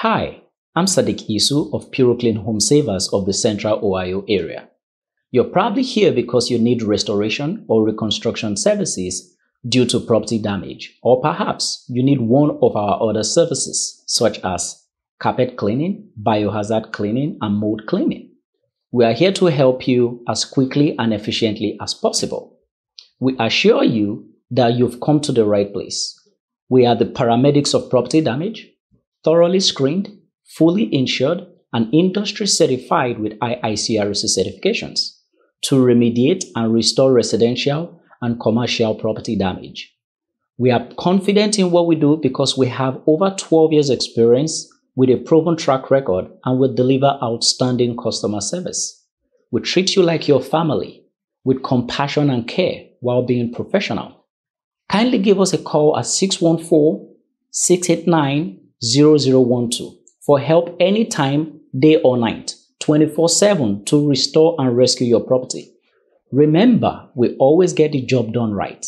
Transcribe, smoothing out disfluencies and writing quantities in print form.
Hi, I'm Sadiq Isu of PuroClean Home Savers of the Central Ohio area. You're probably here because you need restoration or reconstruction services due to property damage, or perhaps you need one of our other services such as carpet cleaning, biohazard cleaning, and mold cleaning. We are here to help you as quickly and efficiently as possible. We assure you that you've come to the right place. We are the paramedics of property damage, thoroughly screened, fully insured, and industry certified with IICRC certifications to remediate and restore residential and commercial property damage. We are confident in what we do because we have over 12 years experience with a proven track record and will deliver outstanding customer service. We treat you like your family with compassion and care while being professional. Kindly give us a call at 614-689-0012 for help anytime, day or night, 24/7 to restore and rescue your property. Remember, we always get the job done right.